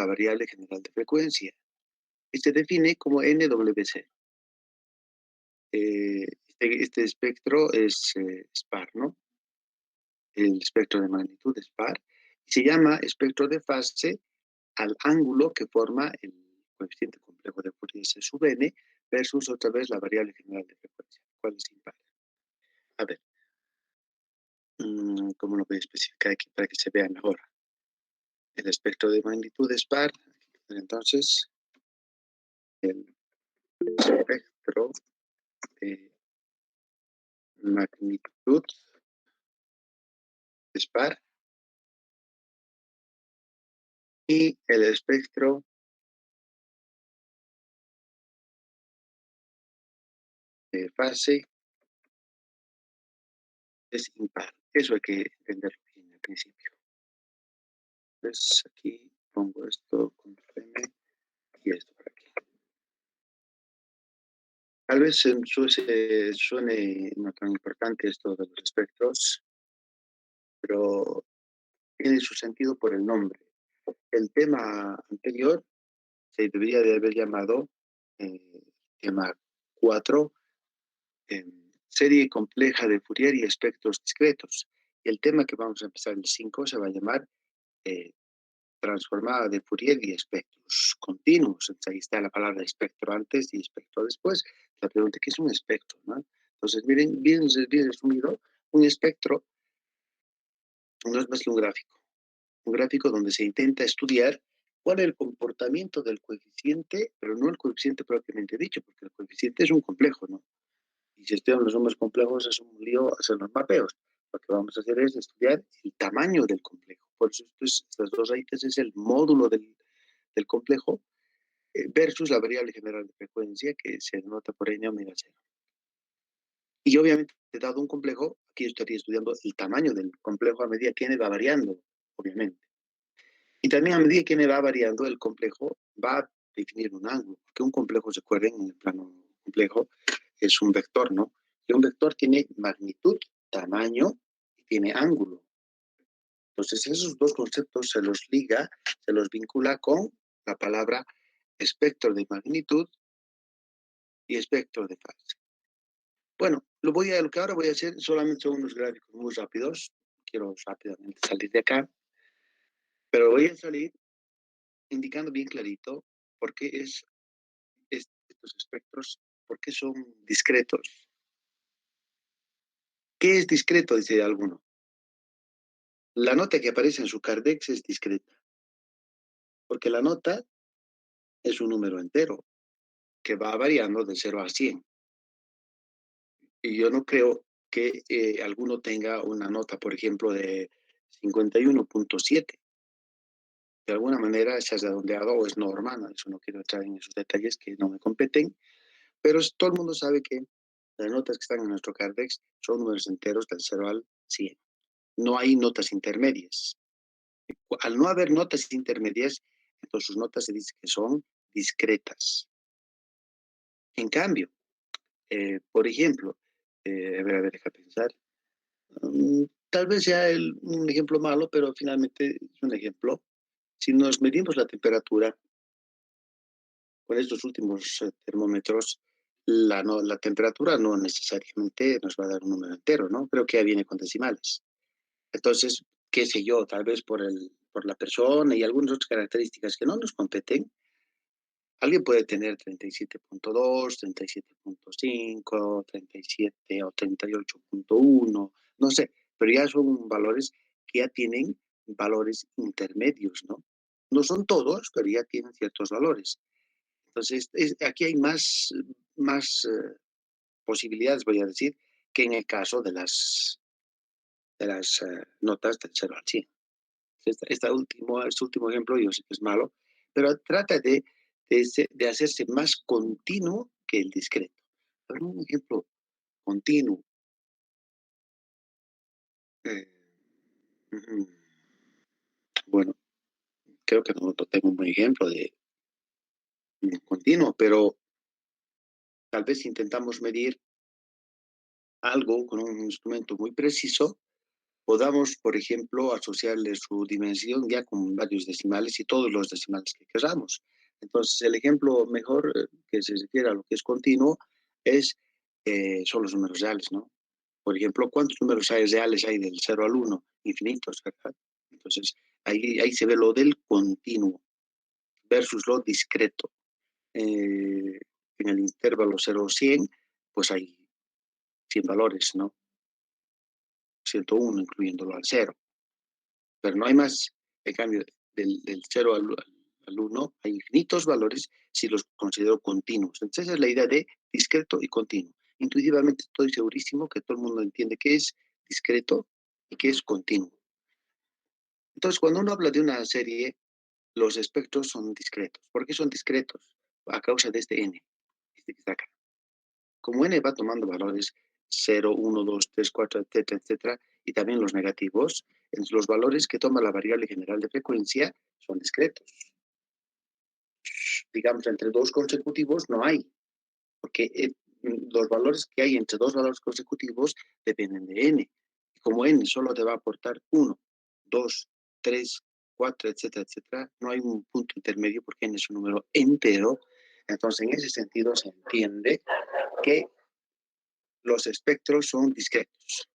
variable general de frecuencia, que se define como NWC. Este espectro es SPAR, ¿no? El espectro de magnitud es par, y se llama espectro de fase al ángulo que forma el coeficiente complejo de Fourier C sub n versus otra vez la variable general de frecuencia. ¿Cuál es impar? A ver, ¿cómo lo voy a especificar aquí para que se vea mejor? El espectro de magnitud es par, entonces el espectro de magnitud es par y el espectro de fase es impar. Eso hay que entenderlo bien al principio. Entonces aquí pongo esto con M y esto por aquí. Tal vez suene no tan importante esto de los espectros, pero tiene su sentido por el nombre. El tema anterior se debería de haber llamado tema 4, serie compleja de Fourier y espectros discretos. Y el tema que vamos a empezar el 5 se va a llamar eh, transformada de Fourier y espectros continuos. Entonces, ahí está la palabra espectro antes y espectro después. La pregunta, ¿qué es un espectro? ¿No? Entonces, miren, bien resumido, un espectro no es más que un gráfico donde se intenta estudiar cuál es el comportamiento del coeficiente, pero no el coeficiente propiamente dicho, porque el coeficiente es un complejo, ¿no? Y si estudiamos los números complejos es un lío hacer los mapeos. Lo que vamos a hacer es estudiar el tamaño del complejo. Por eso estas dos raíces es el módulo del complejo versus la variable general de frecuencia que se denota por n omega 0. Y obviamente, dado un complejo, aquí yo estaría estudiando el tamaño del complejo a medida que n va variando, obviamente. Y también a medida que n va variando, el complejo va a definir un ángulo, porque un complejo, recuerden, en el plano complejo, es un vector, ¿no? Y un vector tiene magnitud, tamaño y tiene ángulo. Entonces, esos dos conceptos se los liga, se los vincula con la palabra espectro de magnitud y espectro de fase. Bueno, lo que ahora voy a hacer solamente son unos gráficos muy rápidos. Quiero rápidamente salir de acá, pero voy a salir indicando bien clarito por qué estos espectros, por qué son discretos. ¿Qué es discreto? Dice alguno. La nota que aparece en su Cardex es discreta, porque la nota es un número entero que va variando de 0 a 100. Y yo no creo que alguno tenga una nota, por ejemplo, de 51.7. De alguna manera se ha redondeado o es normal, ¿no? Eso no quiero entrar en esos detalles que no me competen, pero todo el mundo sabe que las notas que están en nuestro Cardex son números enteros del 0 al 100. No hay notas intermedias. Al no haber notas intermedias, entonces sus notas se dice que son discretas. En cambio, por ejemplo, deja pensar, tal vez sea un ejemplo malo, pero finalmente es un ejemplo. Si nos medimos la temperatura con estos últimos termómetros, la temperatura no necesariamente nos va a dar un número entero, ¿no? Creo que ya viene con decimales. Entonces, qué sé yo, tal vez por la persona y algunas otras características que no nos competen, alguien puede tener 37.2, 37.5, 37 o 38.1, no sé, pero ya son valores que ya tienen valores intermedios, ¿no? No son todos, pero ya tienen ciertos valores. Entonces, aquí hay más posibilidades, voy a decir, que en el caso de las notas del 0 al 100. Este último ejemplo yo sé que es malo, pero trata de hacerse más continuo que el discreto. Pero un ejemplo continuo. Eh, bueno, creo que no tengo un buen ejemplo de continuo, pero tal vez intentamos medir algo con un instrumento muy preciso podamos, por ejemplo, asociarle su dimensión ya con varios decimales y todos los decimales que queramos. Entonces, el ejemplo mejor que se refiere a lo que es continuo son los números reales, ¿no? Por ejemplo, ¿cuántos números reales hay del 0 al 1? Infinitos, ¿verdad? Entonces, ahí se ve lo del continuo versus lo discreto. En el intervalo 0 a 100, pues hay 100 valores, ¿no? 101, incluyéndolo al 0. Pero no hay más. En cambio, del 0 al 1 hay infinitos valores si los considero continuos. Entonces, esa es la idea de discreto y continuo. Intuitivamente estoy segurísimo que todo el mundo entiende qué es discreto y qué es continuo. Entonces, cuando uno habla de una serie, los espectros son discretos. ¿Por qué son discretos? A causa de este n, este que está acá. Como n va tomando valores 0, 1, 2, 3, 4, etcétera, etcétera, y también los negativos, los valores que toma la variable general de frecuencia son discretos. Digamos, entre dos consecutivos no hay, porque los valores que hay entre dos valores consecutivos dependen de n. Y como n solo te va a aportar 1, 2, 3, 4, etcétera, etcétera, no hay un punto intermedio porque n es un número entero. Entonces, en ese sentido se entiende que los espectros son discretos.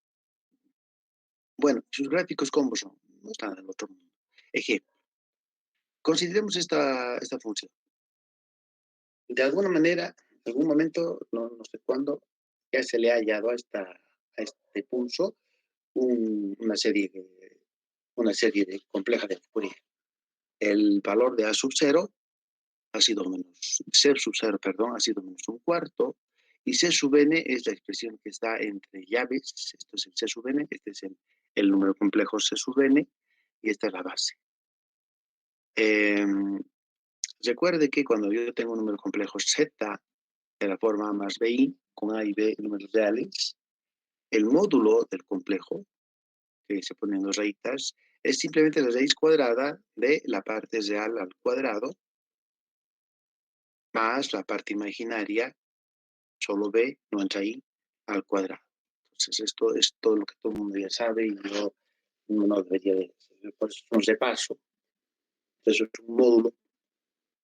Bueno, sus gráficos, ¿cómo son? No están en el otro mundo. Ejemplo, consideremos esta función. De alguna manera, en algún momento, no sé cuándo, ya se le ha hallado a este pulso una serie compleja de Fourier. El valor de A sub 0 ha sido menos, C sub 0, perdón, ha sido menos un cuarto, y C sub n es la expresión que está entre llaves, esto es el C sub n, este es el número complejo C sub n, y esta es la base. Recuerde que cuando yo tengo un número complejo Z de la forma A más BI, con A y B números reales, el módulo del complejo, que se pone en dos rayitas, es simplemente la raíz cuadrada de la parte real al cuadrado, más la parte imaginaria, solo B, no entra ahí, al cuadrado. Entonces, esto es todo lo que todo el mundo ya sabe y yo no debería de... Por eso es un repaso. Eso es un módulo.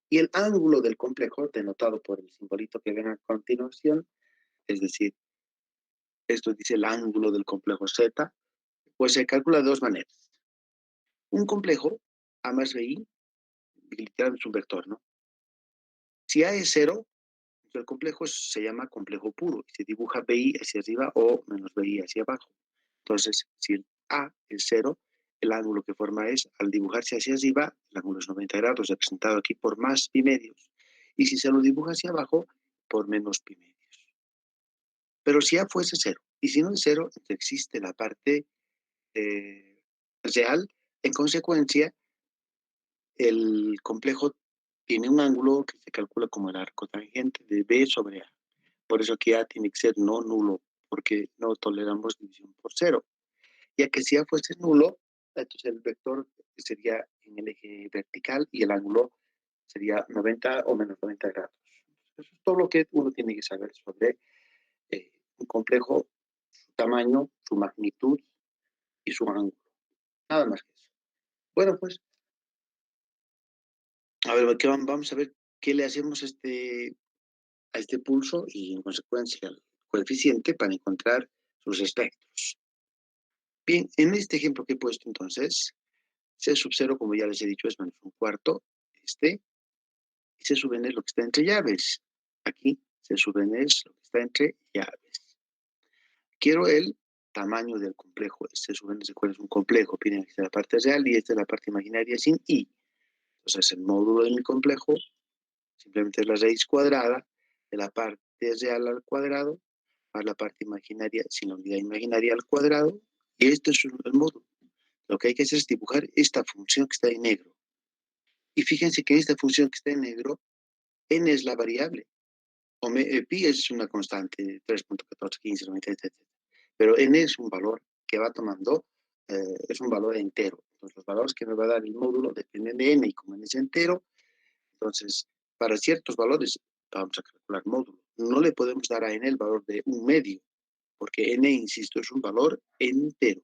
Y el ángulo del complejo, denotado por el simbolito que ven a continuación, es decir, esto dice el ángulo del complejo Z, pues se calcula de dos maneras. Un complejo, A más BI, literalmente es un vector, ¿no? Si A es cero, el complejo se llama complejo puro y se dibuja BI hacia arriba o menos BI hacia abajo. Entonces, si el A es cero, el ángulo que forma es, al dibujarse hacia arriba, el ángulo es 90 grados, representado aquí por más pi medios. Y si se lo dibuja hacia abajo, por menos pi medios. Pero si A fuese cero, y si no es cero, entonces existe la parte real. En consecuencia, el complejo tiene un ángulo que se calcula como el arco tangente de B sobre A. Por eso que A tiene que ser no nulo, porque no toleramos división por cero. Ya que si A fuese nulo, entonces el vector sería en el eje vertical y el ángulo sería 90 o menos 90 grados. Eso es todo lo que uno tiene que saber sobre un complejo, su tamaño, su magnitud y su ángulo. Nada más que eso. Bueno, pues, a ver, vamos a ver qué le hacemos a este pulso y en consecuencia al coeficiente para encontrar sus espectros. Bien, en este ejemplo que he puesto entonces, C sub 0, como ya les he dicho, es menos un cuarto, y C sub n es lo que está entre llaves. Aquí, C sub n es lo que está entre llaves. Quiero el tamaño del complejo. C sub n, ¿cuál es un complejo? Miren, esta es la parte real y esta es la parte imaginaria sin i. Entonces, el módulo de mi complejo simplemente es la raíz cuadrada de la parte real al cuadrado más la parte imaginaria sin la unidad imaginaria al cuadrado, y este es el módulo. Lo que hay que hacer es dibujar esta función que está en negro. Y fíjense que esta función que está en negro, n es la variable. Pi es una constante, 3.14, 15, 90, etc. Pero n es un valor que va tomando, es un valor entero. Entonces, los valores que me va a dar el módulo dependen de n, y como n es entero, entonces, para ciertos valores vamos a calcular módulo. No le podemos dar a n el valor de un medio, porque n, insisto, es un valor entero.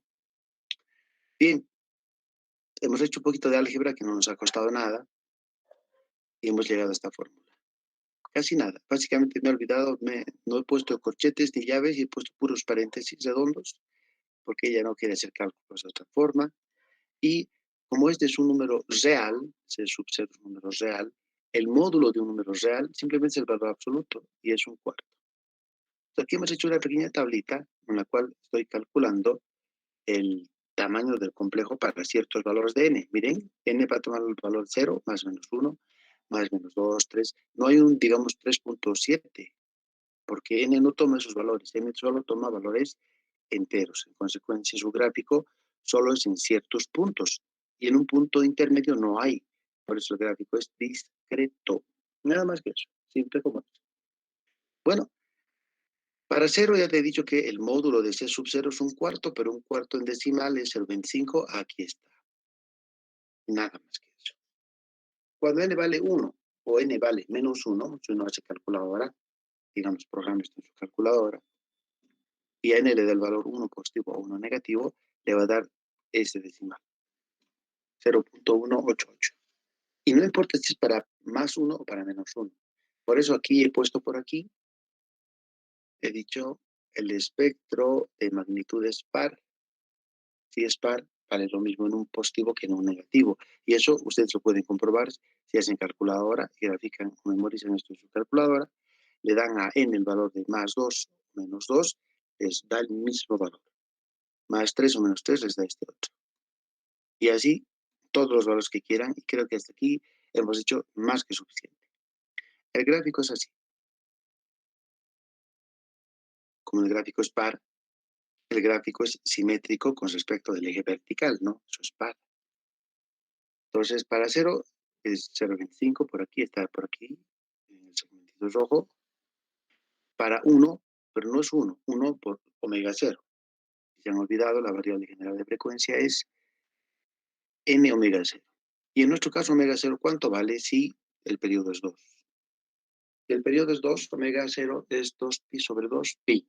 Bien, hemos hecho un poquito de álgebra que no nos ha costado nada y hemos llegado a esta fórmula. Casi nada. Básicamente me he olvidado, no he puesto corchetes ni llaves y he puesto puros paréntesis redondos porque ella no quiere hacer cálculos de otra forma. Y como este es un número real, C sub 0 es un número real, el módulo de un número real simplemente es el valor absoluto y es un cuarto. Entonces, aquí hemos hecho una pequeña tablita en la cual estoy calculando el tamaño del complejo para ciertos valores de n. Miren, n va a tomar el valor 0, más menos 1, más menos 2, 3. No hay un, digamos, 3.7, porque n no toma esos valores. N solo toma valores enteros. En consecuencia, su gráfico solo es en ciertos puntos. Y en un punto intermedio no hay. Por eso el gráfico es discreto. Nada más que eso. Simple como eso. Bueno, para cero ya te he dicho que el módulo de C sub 0 es un cuarto, pero un cuarto en decimal es el 25. Aquí está. Nada más que eso. Cuando n vale 1 o n vale menos 1, si uno hace calculadora, digamos, programa esto en su calculadora, y a n le da el valor 1 positivo o 1 negativo, le va a dar ese decimal, 0.188. Y no importa si es para más 1 o para menos 1. Por eso aquí he puesto por aquí, he dicho, el espectro de magnitudes par. Si es par, vale lo mismo en un positivo que en un negativo. Y eso ustedes lo pueden comprobar si hacen calculadora y grafican o memorizan esto en su calculadora. Le dan a n el valor de más 2 o menos 2, les da el mismo valor. Más 3 o menos 3 les da este otro. Y así todos los valores que quieran. Y creo que hasta aquí hemos hecho más que suficiente. El gráfico es así. Como el gráfico es par, el gráfico es simétrico con respecto del eje vertical, ¿no? Eso es par. Entonces, para 0 es 0,25, por aquí, está por aquí, en el segmentito rojo. Para 1, pero no es 1, 1 por omega 0. Si se han olvidado, la variable general de frecuencia es n omega 0. Y en nuestro caso, omega 0, ¿cuánto vale si el periodo es 2? Si el periodo es 2, omega 0 es 2pi sobre 2pi.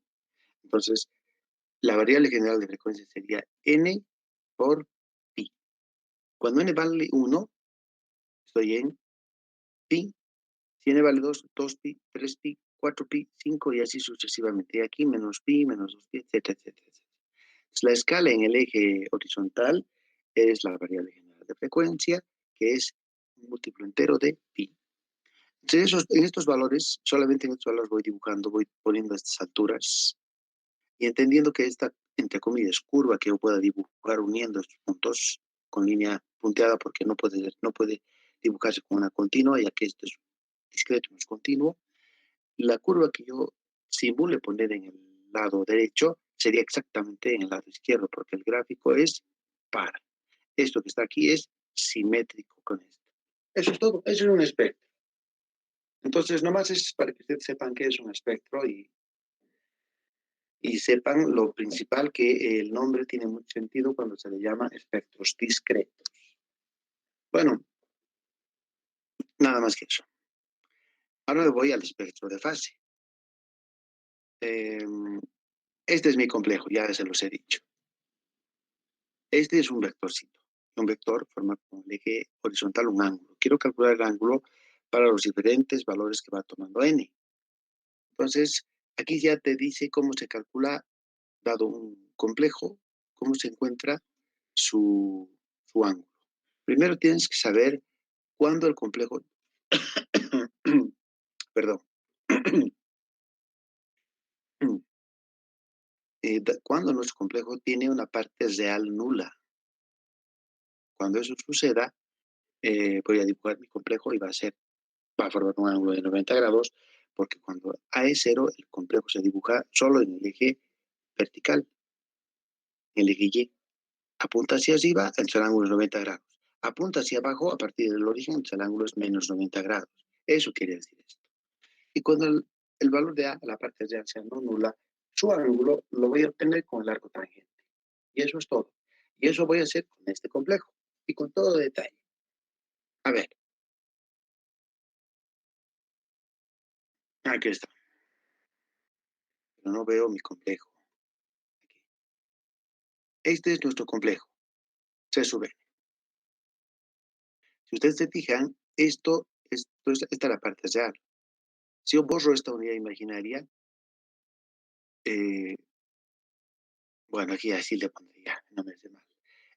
Entonces, la variable general de frecuencia sería n por pi. Cuando n vale 1, estoy en pi. Si n vale 2, 2pi, 3pi, 4pi, 5 y así sucesivamente. Y aquí menos pi, menos 2pi, etcétera, etcétera, etcétera. La escala en el eje horizontal es la variable general de frecuencia, que es un múltiplo entero de pi. Entonces, en estos valores, solamente en estos valores voy dibujando, voy poniendo estas alturas y entendiendo que esta, entre comillas, curva que yo pueda dibujar uniendo estos puntos con línea punteada, porque no puede dibujarse con una continua, ya que este es discreto, no es continuo. La curva que yo simule poner en el lado derecho sería exactamente en el lado izquierdo, porque el gráfico es par. Esto que está aquí es simétrico con esto. Eso es todo, eso es un espectro. Entonces, nomás es para que ustedes sepan qué es un espectro y sepan lo principal, que el nombre tiene mucho sentido cuando se le llama espectros discretos. Bueno, nada más que eso. Ahora me voy al espectro de fase. Eh, este es mi complejo, ya se los he dicho. Este es un vectorcito. Un vector forma con el eje horizontal un ángulo. Quiero calcular el ángulo para los diferentes valores que va tomando n. Entonces, aquí ya te dice cómo se calcula, dado un complejo, cómo se encuentra su ángulo. Primero tienes que saber cuándo el complejo, perdón, cuando nuestro complejo tiene una parte real nula. Cuando eso suceda, voy a dibujar mi complejo y va a formar un ángulo de 90 grados, porque cuando A es 0, el complejo se dibuja solo en el eje vertical, en el eje Y. Apunta hacia arriba, el ángulo es 90 grados. Apunta hacia abajo, a partir del origen, el ángulo es menos 90 grados. Eso quiere decir esto. Y cuando el valor de A, la parte real, sea no nula, su ángulo lo voy a obtener con el arco tangente. Y eso es todo. Y eso voy a hacer con este complejo y con todo detalle. A ver, aquí está. Pero no veo mi complejo. Aquí. Este es nuestro complejo. C sub n. Si ustedes se fijan, esta es la parte real. Si yo borro esta unidad imaginaria, eh, bueno, aquí así le pondría, no me hace mal.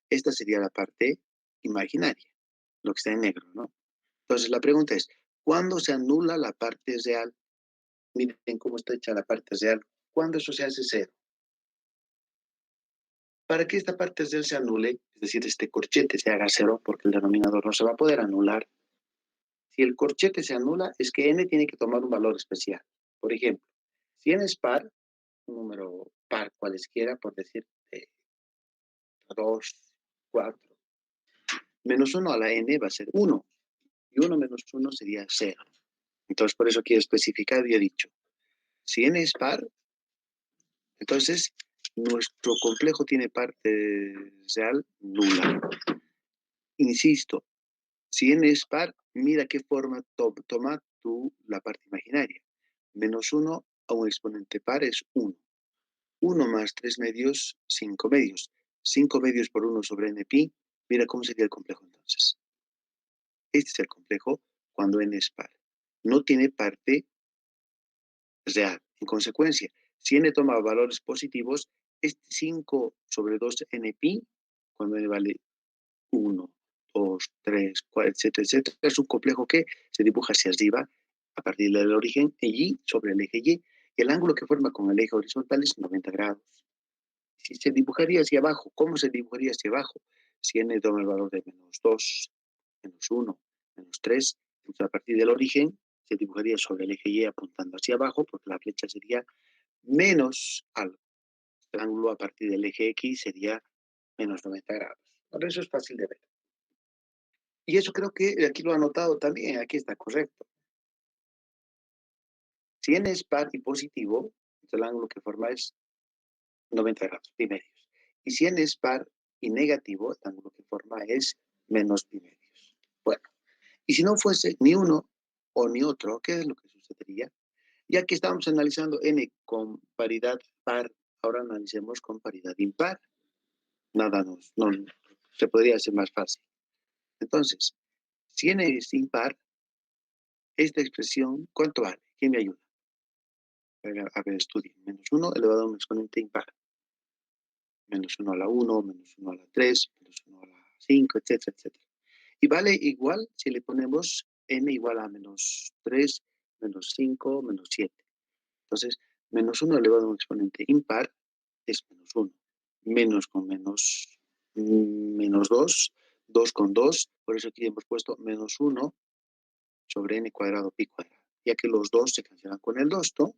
Esta sería la parte imaginaria, lo que está en negro, ¿no? Entonces la pregunta es, ¿cuándo se anula la parte real? Miren cómo está hecha la parte real. ¿Cuándo eso se hace cero? Para que esta parte real se anule, es decir, este corchete se haga cero, porque el denominador no se va a poder anular. Si el corchete se anula, es que n tiene que tomar un valor especial. Por ejemplo, si n es par, un número par cualesquiera, por decir 2, 4, menos 1 a la n va a ser 1, y 1 menos 1 sería 0. Entonces, por eso aquí he especificado y he dicho, si n es par, entonces nuestro complejo tiene parte real nula. Insisto, si n es par, mira qué forma toma la parte imaginaria. Menos 1 a un exponente par es 1. 1 más 3 medios, 5 medios. 5 medios por 1 sobre n pi. Mira cómo sería el complejo entonces. Este es el complejo cuando n es par. No tiene parte real. En consecuencia, si n toma valores positivos, este 5 sobre 2 n pi, cuando n vale 1, 2, 3, 4, etcétera, etcétera, es un complejo que se dibuja hacia arriba a partir del origen y sobre el eje Y. El ángulo que forma con el eje horizontal es 90 grados. Si se dibujaría hacia abajo, ¿cómo se dibujaría hacia abajo? Si n toma el valor de menos 2, menos 1, menos 3, entonces a partir del origen se dibujaría sobre el eje Y apuntando hacia abajo, porque la flecha sería menos algo. El ángulo a partir del eje X sería menos 90 grados. Por eso es fácil de ver. Y eso creo que aquí lo he anotado también, aquí está correcto. Si n es par y positivo, el ángulo que forma es 90 grados, pi medios. Y si n es par y negativo, el ángulo que forma es menos pi medios. Bueno, y si no fuese ni uno o ni otro, ¿qué es lo que sucedería? Ya que estamos analizando n con paridad par, ahora analicemos con paridad impar. Nada, no, se podría hacer más fácil. Entonces, si n es impar, esta expresión, ¿cuánto vale? ¿Quién me ayuda? A ver, estudien. Menos 1 elevado a un exponente impar. Menos 1 a la 1, menos 1 a la 3, menos 1 a la 5, etcétera, etcétera. Y vale igual si le ponemos n igual a menos 3, menos 5, menos 7. Entonces, menos 1 elevado a un exponente impar es menos 1. Menos con menos, menos 2, 2 con 2, por eso aquí hemos puesto menos 1 sobre n cuadrado pi cuadrado, ya que los 2 se cancelan con el 2, ¿no?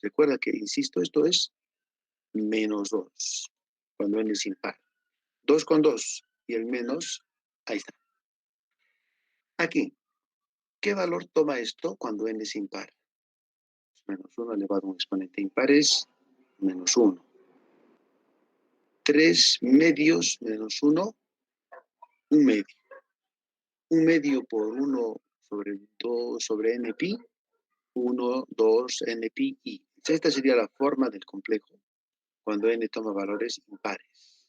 Recuerda que, insisto, esto es menos 2, cuando n es impar. 2 con 2 y el menos, ahí está. Aquí, ¿qué valor toma esto cuando n es impar? Menos 1 elevado a un exponente impar es menos 1. 3 medios menos 1, un medio. Un medio por 1 sobre 2 sobre n pi, 1, 2, n pi i. Esta sería la forma del complejo cuando n toma valores impares.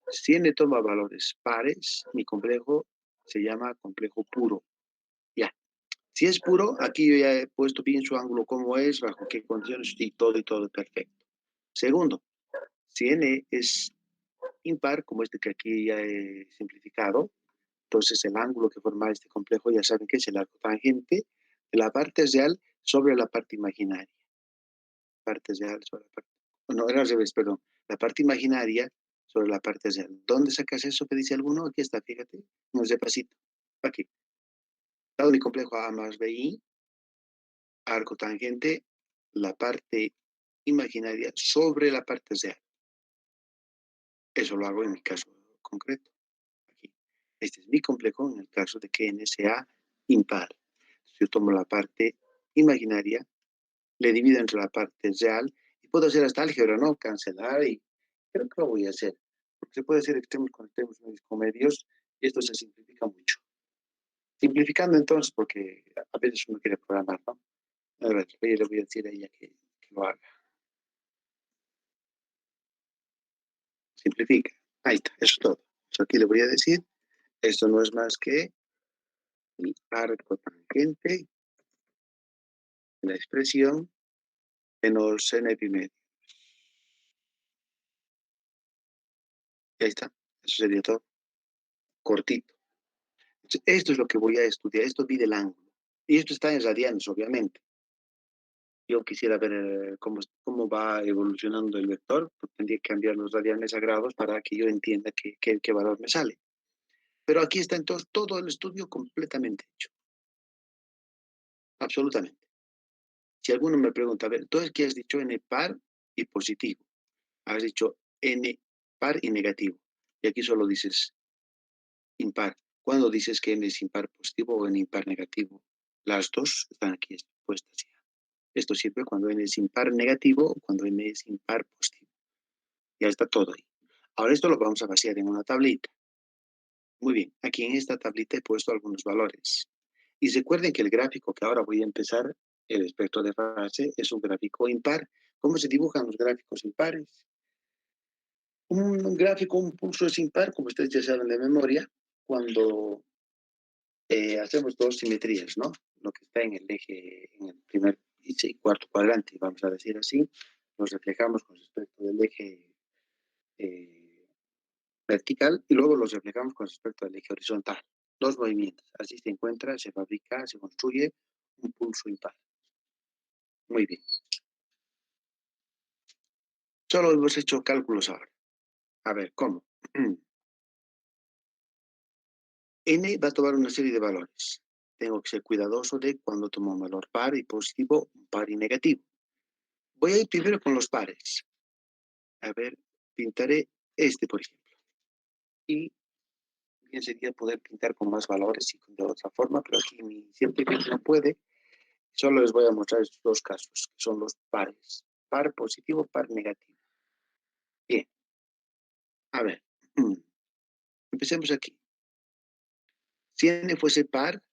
Si n toma valores pares, mi complejo se llama complejo puro. Ya. Si es puro, aquí yo ya he puesto bien su ángulo cómo es, bajo qué condiciones y todo perfecto. Segundo, si n es impar, como este que aquí ya he simplificado, entonces el ángulo que forma este complejo ya saben que es el arco tangente de la parte real sobre la parte imaginaria. Parte real sobre la parte... No, era al revés, perdón. La parte imaginaria sobre la parte real. ¿Dónde sacas eso que dice alguno? Aquí está, fíjate. No es despacito. Aquí. Dado mi complejo A más BI, arco tangente, la parte imaginaria sobre la parte real. Eso lo hago en mi caso concreto. Aquí. Este es mi complejo en el caso de que n sea impar. Yo tomo la parte imaginaria, le divido entre la parte real y puedo hacer hasta álgebra, ¿no? Cancelar y creo que lo voy a hacer. Porque se puede hacer extremos con extremos, medios con medios y esto se simplifica mucho. Simplificando entonces, porque a veces uno quiere programar, ¿no? A ver, le voy a decir a ella que lo haga. Simplifica. Ahí está, eso es todo. Aquí le voy a decir, esto no es más que el arco tangente de la expresión menos n pi medio. Y ahí está. Eso sería todo. Cortito. Esto es lo que voy a estudiar. Esto mide el ángulo. Y esto está en radianes, obviamente. Yo quisiera ver cómo va evolucionando el vector, pues tendría que cambiar los radianes a grados para que yo entienda qué valor me sale. Pero aquí está entonces todo el estudio completamente hecho, absolutamente. Si alguno me pregunta, a ver, ¿tú es que has dicho n par y positivo? Has dicho n par y negativo. Y aquí solo dices impar. ¿Cuándo dices que n es impar positivo o n impar negativo? Las dos están aquí puestas ya. Esto sirve cuando n es impar negativo o cuando n es impar positivo. Ya está todo ahí. Ahora esto lo vamos a vaciar en una tablita. Muy bien, aquí en esta tablita he puesto algunos valores. Y recuerden que el gráfico que ahora voy a empezar, el espectro de fase, es un gráfico impar. ¿Cómo se dibujan los gráficos impares? Un gráfico, un pulso es impar, como ustedes ya saben de memoria, cuando hacemos dos simetrías, ¿no? Lo que está en el eje, en el primer y cuarto cuadrante, vamos a decir así, nos reflejamos con respecto del eje eh, vertical y luego los reflejamos con respecto al eje horizontal. Dos movimientos. Así se encuentra, se fabrica, se construye un pulso impar. Muy bien. Solo hemos hecho cálculos ahora. A ver, ¿cómo? N va a tomar una serie de valores. Tengo que ser cuidadoso de cuando tomo un valor par y positivo, un par y negativo. Voy a ir primero con los pares. A ver, pintaré este, por ejemplo. Y bien sería poder pintar con más valores y de otra forma, pero aquí mi científico no puede. Solo les voy a mostrar estos dos casos, que son los pares. Par positivo, par negativo. Bien, a ver. Empecemos aquí. Si n fuese par,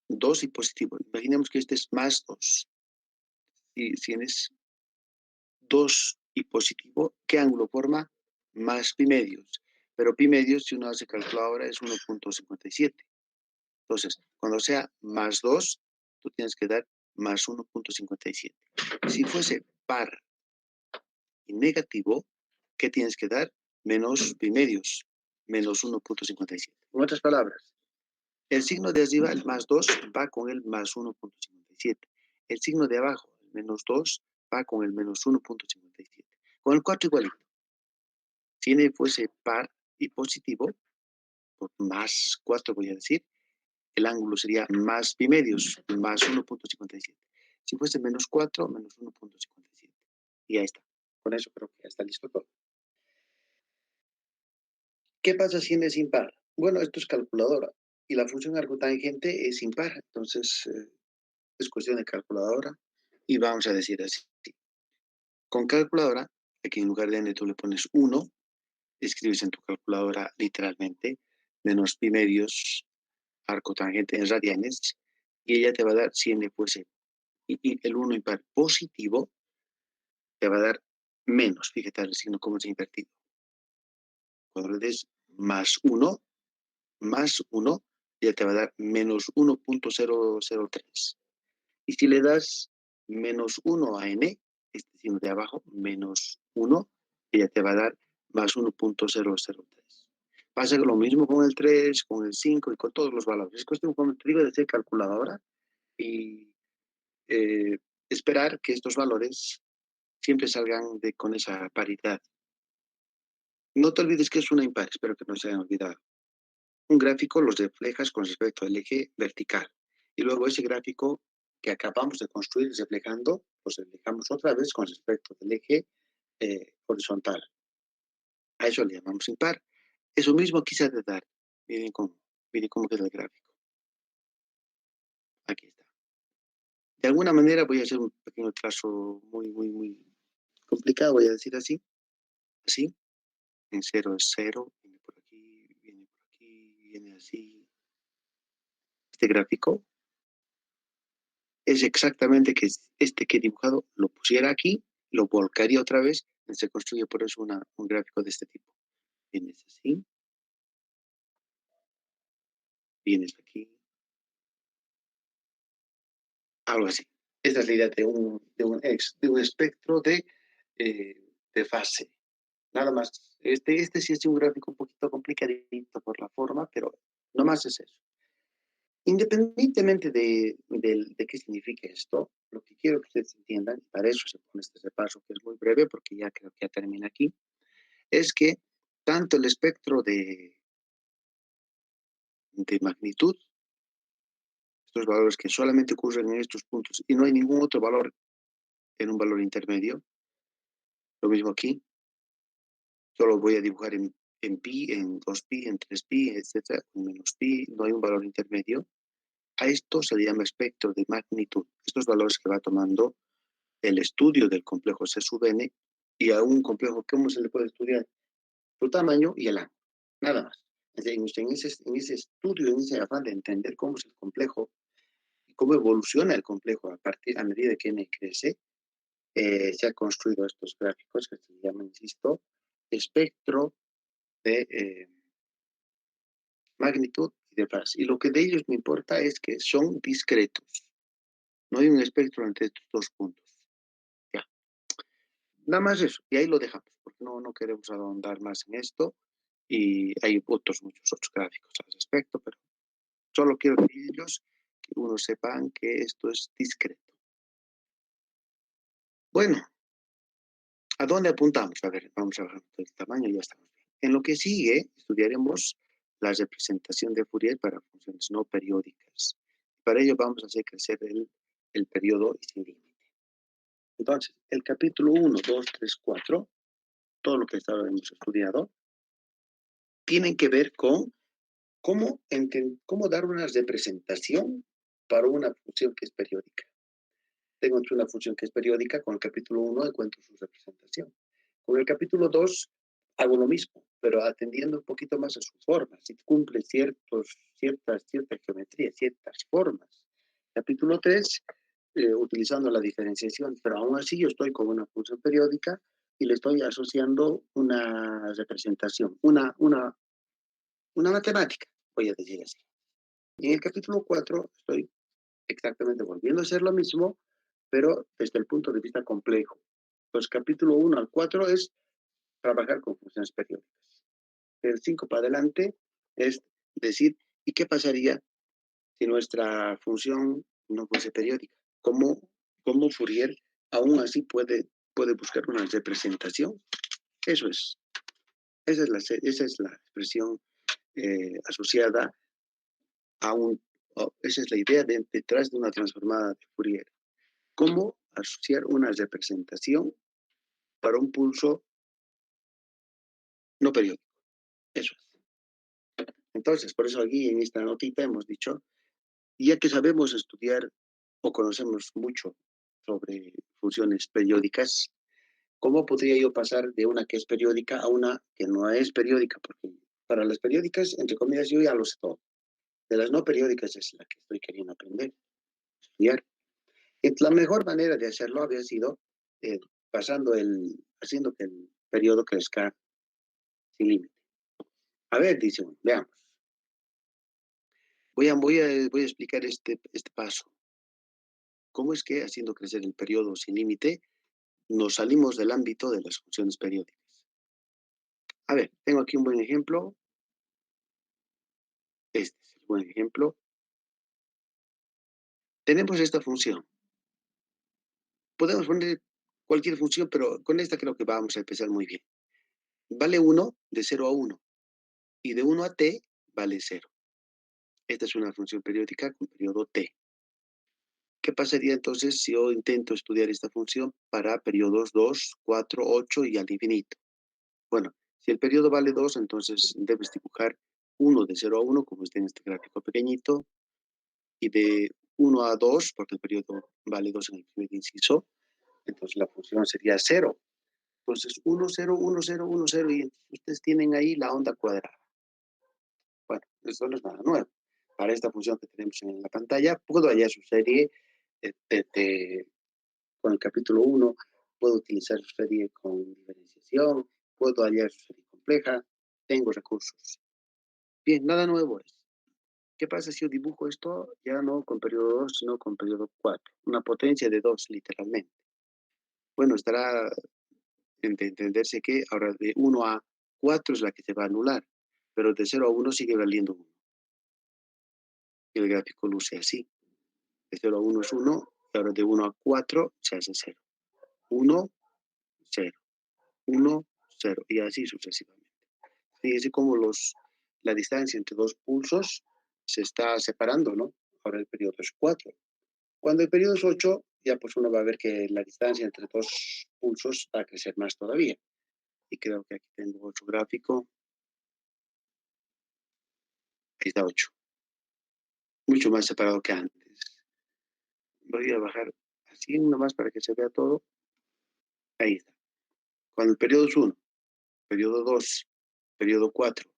2 y positivo. Imaginemos que este es más 2. Y si n es 2 y positivo, ¿qué ángulo forma? Más pi medios. Pero pi medios, si uno hace cálculo ahora, es 1.57. Entonces, cuando sea más 2, tú tienes que dar más 1.57. Si fuese par y negativo, ¿qué tienes que dar? Menos pi medios, menos 1.57. En otras palabras, el signo de arriba, el más 2, va con el más 1.57. El signo de abajo, el menos 2, va con el menos 1.57. Con el 4 igualito. Si n fuese par y positivo, por más 4 voy a decir, el ángulo sería más pi medios, más 1.57. Si fuese menos 4, menos 1.57. Y ahí está. Con eso creo que ya está listo todo. ¿Qué pasa si n es impar? Bueno, esto es calculadora. Y la función arcotangente es impar. Entonces, es cuestión de calculadora. Y vamos a decir así. Con calculadora, aquí en lugar de n tú le pones 1, escribes en tu calculadora literalmente menos pi medios arcotangente en radianes, y ella te va a dar, si n fuese y el 1 impar positivo, te va a dar menos. Fíjate el signo cómo es invertido. Cuando le des más 1, ya te va a dar menos 1.003. Y si le das menos 1 a n, este signo de abajo, menos 1, ella te va a dar más 1.003. Pasa lo mismo con el 3, con el 5 y con todos los valores. Es cuestión, como te digo, de ser calculadora y eh, esperar que estos valores siempre salgan con esa paridad. No te olvides que es una impar, espero que no se hayan olvidado. Un gráfico los reflejas con respecto al eje vertical. Y luego ese gráfico que acabamos de construir reflejando, los reflejamos otra vez con respecto al eje horizontal. A eso le llamamos impar. Eso mismo quise de dar. Miren cómo queda el gráfico. Aquí está. De alguna manera voy a hacer un pequeño trazo muy complicado, voy a decir así. Así. En 0 es 0, viene por aquí, viene así. Este gráfico es exactamente que este que he dibujado lo pusiera aquí, lo volcaría otra vez y se construye por eso un gráfico de este tipo. Viene así, vienes aquí, algo así. Esta es la idea de un espectro de fase. Nada más. Este sí es un gráfico un poquito complicadito por la forma, pero no más es eso. Independientemente de qué significa esto, lo que quiero que ustedes entiendan, y para eso se pone este repaso que es muy breve, porque ya creo que ya termina aquí, es que tanto el espectro de magnitud, estos valores que solamente ocurren en estos puntos y no hay ningún otro valor en un valor intermedio, lo mismo aquí, solo voy a dibujar en pi, en 2pi, en 3pi, etcétera, en menos pi, no hay un valor intermedio. A esto se le llama espectro de magnitud. Estos valores que va tomando el estudio del complejo C sub n y a un complejo, ¿cómo se le puede estudiar? Su tamaño y el ángulo, nada más. En ese estudio, en ese afán de entender cómo es el complejo y cómo evoluciona el complejo a medida que n crece, se han construido estos gráficos que se llaman, insisto, espectro de magnitud y de fase. Y lo que de ellos me importa es que son discretos. No hay un espectro entre estos dos puntos. Ya. Nada más eso. Y ahí lo dejamos, porque no queremos ahondar más en esto. Y hay muchos otros gráficos al respecto, pero solo quiero que ellos, que uno sepan que esto es discreto. Bueno, ¿a dónde apuntamos? A ver, vamos a bajar el tamaño y ya estamos bien. En lo que sigue, estudiaremos la representación de Fourier para funciones no periódicas. Para ello vamos a hacer crecer el periodo y sin límite. Entonces, el capítulo 1, 2, 3, 4, todo lo que hasta ahora hemos estudiado, tienen que ver con cómo dar una representación para una función que es periódica. Tengo entre una función que es periódica, con el capítulo 1 encuentro su representación. Con el capítulo 2 hago lo mismo, pero atendiendo un poquito más a su forma, si cumple cierta geometría, ciertas formas. Capítulo 3, utilizando la diferenciación, pero aún así yo estoy con una función periódica y le estoy asociando una representación, una matemática, voy a decir así. Y en el capítulo 4 estoy exactamente volviendo a hacer lo mismo, pero desde el punto de vista complejo. Pues capítulo 1 al 4 es trabajar con funciones periódicas. Del 5 para adelante es decir, ¿y qué pasaría si nuestra función no fuese periódica? ¿Cómo Fourier aún así puede buscar una representación? Eso es. Esa es la expresión asociada esa es la idea detrás de una transformada de Fourier. ¿Cómo asociar una representación para un pulso no periódico? Eso es. Entonces, por eso aquí en esta notita hemos dicho, ya que sabemos estudiar o conocemos mucho sobre funciones periódicas, ¿cómo podría yo pasar de una que es periódica a una que no es periódica? Porque para las periódicas, entre comillas, yo ya lo sé todo. De las no periódicas es la que estoy queriendo aprender, estudiar. La mejor manera de hacerlo había sido eh, haciendo que el periodo crezca sin límite. A ver, dice uno, veamos. Voy a explicar este paso. ¿Cómo es que haciendo crecer el periodo sin límite nos salimos del ámbito de las funciones periódicas? A ver, tengo aquí un buen ejemplo. Este es el buen ejemplo. Tenemos esta función. Podemos poner cualquier función, pero con esta creo que vamos a empezar muy bien. Vale 1 de 0 a 1 y de 1 a t vale 0. Esta es una función periódica con periodo t. ¿Qué pasaría entonces si yo intento estudiar esta función para periodos 2, 4, 8 y al infinito? Bueno, si el periodo vale 2, entonces debes dibujar 1 de 0 a 1, como está en este gráfico pequeñito, y de 1 a 2, porque el periodo vale 2 en el primer inciso, entonces la función sería 0. Entonces 1, 0, 1, 0, 1, 0, y ustedes tienen ahí la onda cuadrada. Bueno, eso no es nada nuevo. Para esta función que tenemos en la pantalla, puedo hallar su serie con el capítulo 1, puedo utilizar su serie con diferenciación, puedo hallar su serie compleja, tengo recursos. Bien, nada nuevo es. ¿Qué pasa si yo dibujo esto ya no con periodo 2, sino con periodo 4? Una potencia de 2, literalmente. Bueno, estará de entenderse que ahora de 1 a 4 es la que se va a anular, pero de 0 a 1 sigue valiendo 1. El gráfico luce así. De 0 a 1 es 1, y ahora de 1 a 4 se hace 0. 1, 0. 1, 0. Y así sucesivamente. Fíjense cómo la distancia entre dos pulsos se está separando, ¿no? Ahora el periodo es 4. Cuando el periodo es 8, ya pues uno va a ver que la distancia entre dos pulsos va a crecer más todavía. Y creo que aquí tengo otro gráfico. Ahí está 8. Mucho más separado que antes. Voy a bajar así nomás para que se vea todo. Ahí está. Cuando el periodo es 1, periodo 2, periodo 4,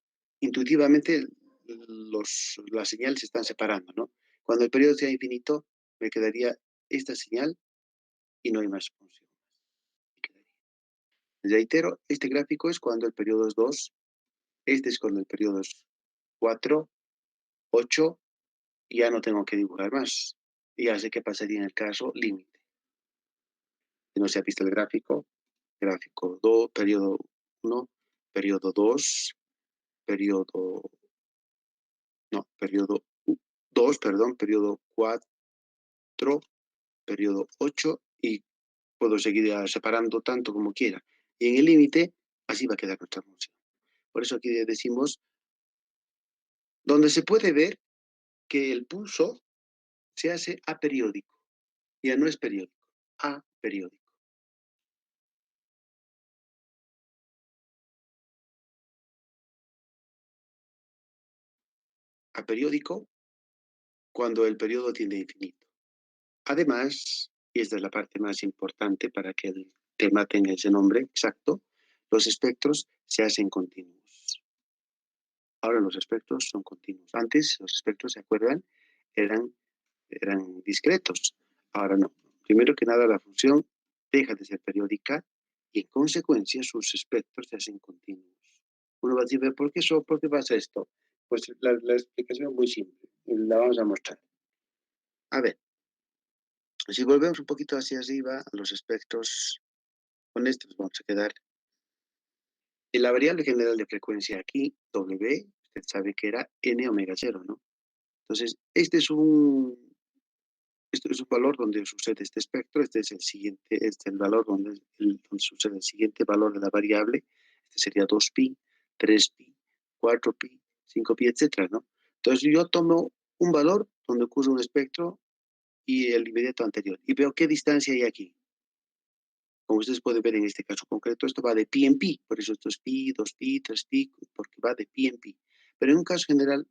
intuitivamente las señales se están separando, ¿no? Cuando el periodo sea infinito, me quedaría esta señal y no hay más función. Reitero, este gráfico es cuando el periodo es 2, este es cuando el periodo es 4, 8, y ya no tengo que dibujar más. Ya sé qué pasaría en el caso límite. Si no se ha visto el gráfico 2, periodo 1, periodo 2, periodo, no, periodo 2, perdón, periodo 4, periodo 8, y puedo seguir separando tanto como quiera. Y en el límite, así va a quedar nuestra función. Por eso aquí decimos, donde se puede ver que el pulso se hace aperiódico. Ya no es periódico, aperiódico. Aperiódico cuando el periodo tiende a infinito. Además, y esta es la parte más importante para que el tema tenga ese nombre exacto, los espectros se hacen continuos. Ahora los espectros son continuos. Antes los espectros, ¿se acuerdan? Eran discretos. Ahora no. Primero que nada, la función deja de ser periódica y en consecuencia sus espectros se hacen continuos. Uno va a decir, ¿por qué pasa esto? Pues la explicación es muy simple y la vamos a mostrar. A ver, si volvemos un poquito hacia arriba, los espectros con estos vamos a quedar. En la variable general de frecuencia aquí, W, usted sabe que era n omega 0, ¿no? Entonces, este es un valor donde sucede este espectro, este es el siguiente, este es el valor donde sucede el siguiente valor de la variable, este sería 2pi, 3pi, 4pi, 5pi, etcétera, ¿no? Entonces yo tomo un valor donde ocurre un espectro y el inmediato anterior, y veo qué distancia hay aquí. Como ustedes pueden ver en este caso concreto, esto va de pi en pi, por eso esto es pi, 2pi, 3pi, porque va de pi en pi. Pero en un caso general,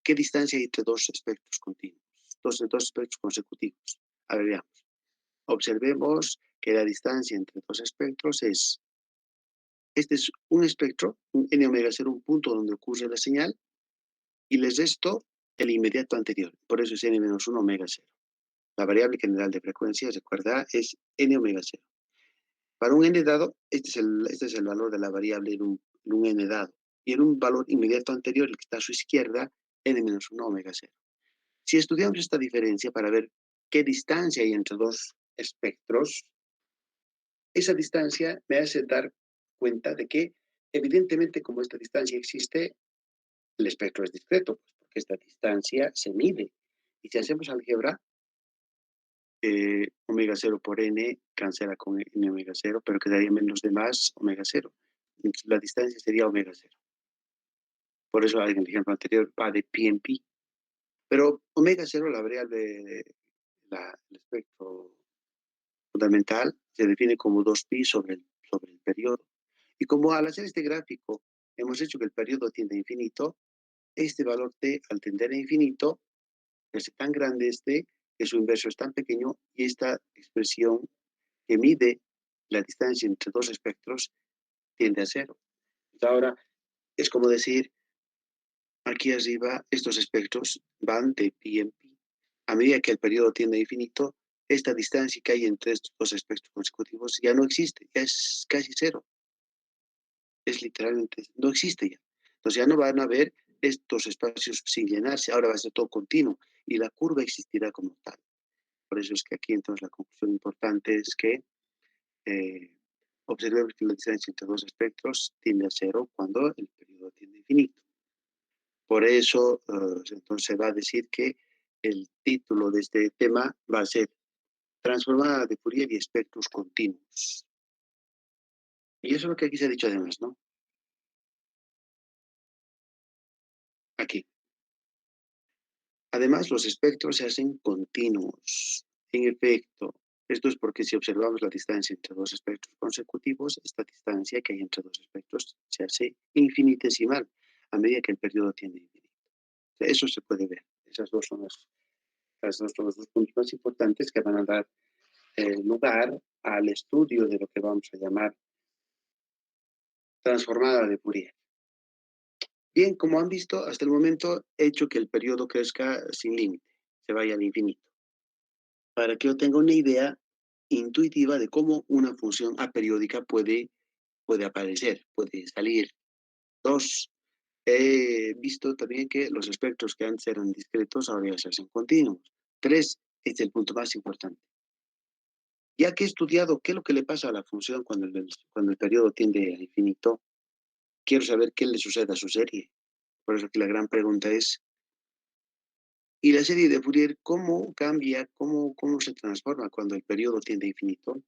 ¿qué distancia hay entre dos espectros continuos? Dos espectros consecutivos. A ver, veamos. Observemos que la distancia entre dos espectros este es un espectro, un n omega 0, un punto donde ocurre la señal, y les resto el inmediato anterior. Por eso es n-1 omega 0. La variable general de frecuencia, recuerda, es n omega 0. Para un n dado, este es el valor de la variable en un n dado. Y en un valor inmediato anterior, el que está a su izquierda, n-1 omega 0. Si estudiamos esta diferencia para ver qué distancia hay entre dos espectros, esa distancia me hace dar cuenta de que, evidentemente, como esta distancia existe, el espectro es discreto, pues, porque esta distancia se mide. Y si hacemos álgebra, omega 0 por n cancela con n omega 0, pero quedaría menos de más omega 0. Entonces, la distancia sería omega 0. Por eso en el ejemplo anterior va de pi en pi. Pero omega 0, la variable, el espectro fundamental, se define como 2pi sobre el periodo. Y como al hacer este gráfico hemos hecho que el periodo tiende a infinito, este valor t al tender a infinito es tan grande que su inverso es tan pequeño, y esta expresión que mide la distancia entre dos espectros tiende a cero. Entonces ahora es como decir, aquí arriba estos espectros van de pi en pi. A medida que el periodo tiende a infinito, esta distancia que hay entre estos dos espectros consecutivos ya no existe, ya es casi cero. Es literalmente, no existe ya. Entonces ya no van a haber estos espacios sin llenarse, ahora va a ser todo continuo y la curva existirá como tal. Por eso es que aquí entonces la conclusión importante es que eh, observemos que la distancia entre dos espectros tiende a cero cuando el periodo tiende a infinito. Por eso, entonces se va a decir que el título de este tema va a ser Transformada de Fourier y espectros continuos. Y eso es lo que aquí se ha dicho además, ¿no? Aquí. Además, los espectros se hacen continuos. En efecto, esto es porque si observamos la distancia entre dos espectros consecutivos, esta distancia que hay entre dos espectros se hace infinitesimal a medida que el periodo tiende a infinito. Eso se puede ver. Esas dos son los dos puntos más importantes que van a dar lugar al estudio de lo que vamos a llamar transformada de Fourier. Bien, como han visto, hasta el momento he hecho que el periodo crezca sin límite, se vaya al infinito, para que yo tenga una idea intuitiva de cómo una función aperiódica puede aparecer, puede salir. Dos, he visto también que los espectros que antes eran discretos ahora ya se hacen continuos. Tres, este es el punto más importante. Ya que he estudiado qué es lo que le pasa a la función cuando el periodo tiende al infinito, quiero saber qué le sucede a su serie. Por eso aquí la gran pregunta es, ¿y la serie de Fourier cómo cambia, cómo se transforma cuando el periodo tiende a infinito?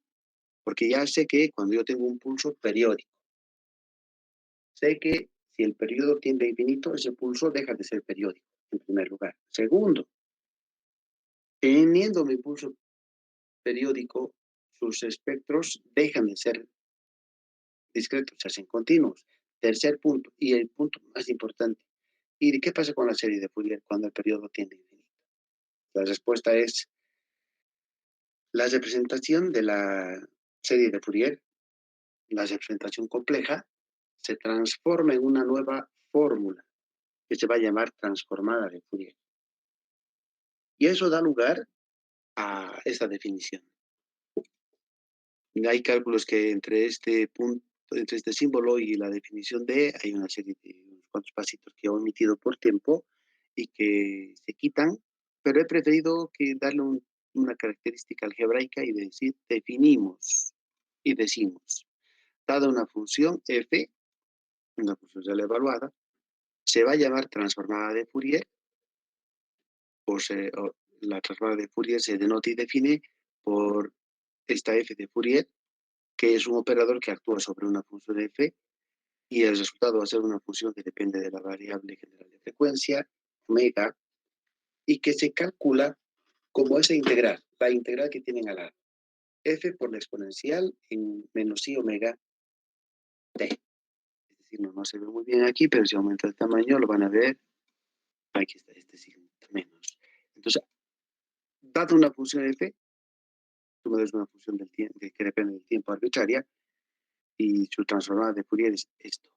Porque ya sé que cuando yo tengo un pulso periódico, sé que si el periodo tiende a infinito, ese pulso deja de ser periódico, en primer lugar. Segundo, teniendo mi pulso periódico, sus espectros dejan de ser discretos, se hacen continuos. Tercer punto, y el punto más importante, ¿y qué pasa con la serie de Fourier cuando el periodo tiende a infinito? La respuesta es la representación de la serie de Fourier, la representación compleja, se transforma en una nueva fórmula que se va a llamar transformada de Fourier. Y eso da lugar a esta definición. Hay cálculos que entre este punto, entre este símbolo y la definición de, hay una serie de unos cuantos pasitos que he omitido por tiempo y que se quitan, pero he preferido que darle una característica algebraica y decir definimos y decimos, dada una función f, una función real evaluada, se va a llamar transformada de Fourier o la transformada de Fourier se denota y define por esta f de Fourier, que es un operador que actúa sobre una función f y el resultado va a ser una función que depende de la variable general de frecuencia, omega, y que se calcula como esa integral, la integral que tienen al lado, f por la exponencial en menos i omega t. Es decir, no se ve muy bien aquí, pero si aumenta el tamaño lo van a ver. Aquí está este signo menos. Entonces, dada una función f, tú me das una función del tiempo, que depende del tiempo arbitraria, y su transformada de Fourier es esto.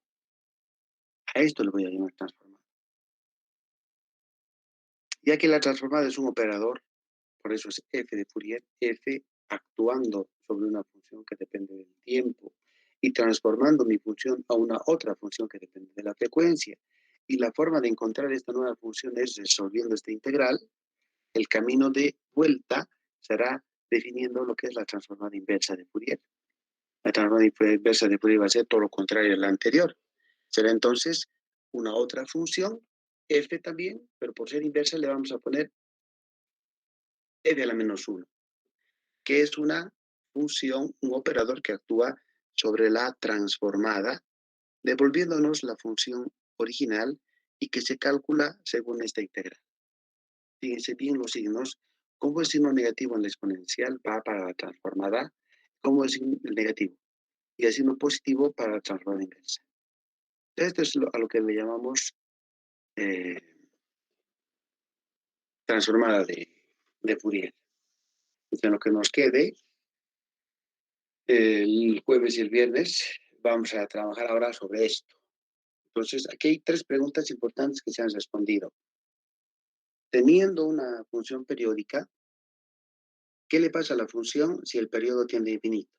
A esto le voy a llamar transformada. Ya que la transformada es un operador, por eso es f de Fourier, f actuando sobre una función que depende del tiempo y transformando mi función a una otra función que depende de la frecuencia. Y la forma de encontrar esta nueva función es resolviendo esta integral. El camino de vuelta será definiendo lo que es la transformada inversa de Fourier. La transformada inversa de Fourier va a ser todo lo contrario a la anterior. Será entonces una otra función, f también, pero por ser inversa le vamos a poner e de la menos 1, que es una función, un operador que actúa sobre la transformada, devolviéndonos la función original y que se calcula según esta integral. Fíjense bien los signos, cómo el signo negativo en la exponencial va para la transformada, cómo el signo negativo, y el signo positivo para la transformada inversa. Esto es a lo que le llamamos eh, transformada de Fourier. En lo que nos quede, el jueves y el viernes, vamos a trabajar ahora sobre esto. Entonces, aquí hay tres preguntas importantes que se han respondido. Teniendo una función periódica, ¿qué le pasa a la función si el periodo tiende a infinito?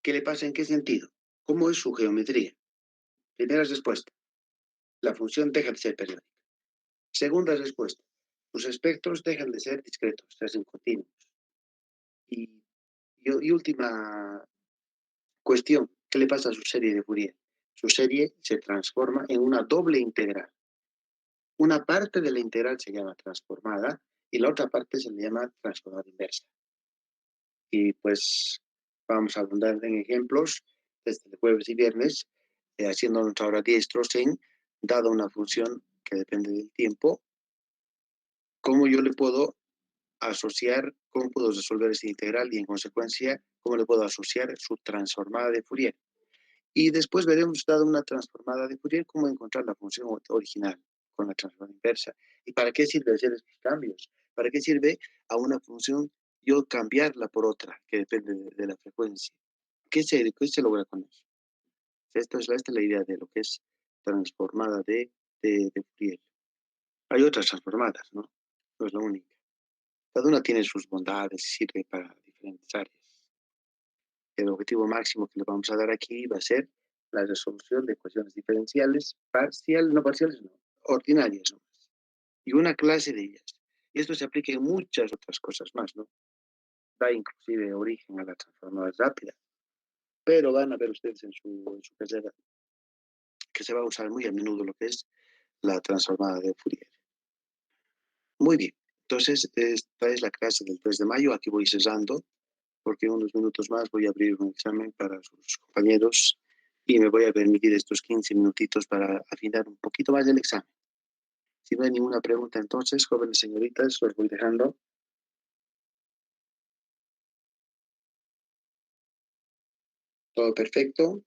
¿Qué le pasa en qué sentido? ¿Cómo es su geometría? Primera respuesta. la función deja de ser periódica. Segunda respuesta, los espectros dejan de ser discretos, se hacen continuos. Y, y última cuestión, ¿qué le pasa a su serie de Fourier? Su serie se transforma en una doble integral. Una parte de la integral se llama transformada y la otra parte se le llama transformada inversa. Y pues vamos a abundar en ejemplos desde el jueves y viernes, haciéndonos ahora diestros en, dada una función que depende del tiempo, cómo yo le puedo asociar, cómo puedo resolver esta integral y en consecuencia, cómo le puedo asociar su transformada de Fourier. Y después veremos, dado una transformada de Fourier, cómo encontrar la función original con la transformada inversa. ¿Y para qué sirve hacer estos cambios? ¿Para qué sirve a una función yo cambiarla por otra que depende de la frecuencia? Qué se logra con eso? Esta es la idea de lo que es transformada de Fourier. Hay otras transformadas, ¿no? No es la única. Cada una tiene sus bondades y sirve para diferentes áreas. El objetivo máximo que le vamos a dar aquí va a ser la resolución de ecuaciones diferenciales parciales, no, ordinarias nomás. Y una clase de ellas. Y esto se aplica en muchas otras cosas más, ¿no? Da inclusive origen a la transformada rápida. Pero van a ver ustedes en su carrera que se va a usar muy a menudo lo que es la transformada de Fourier. Muy bien. Entonces, esta es la clase del 3 de mayo. Aquí voy cerrando porque en unos minutos más voy a abrir un examen para sus compañeros y me voy a permitir estos 15 minutitos para afinar un poquito más el examen. Si no hay ninguna pregunta, entonces, jóvenes señoritas, los voy dejando. Todo perfecto.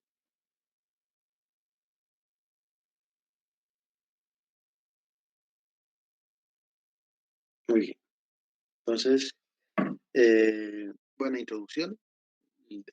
Muy bien. Entonces, buena introducción.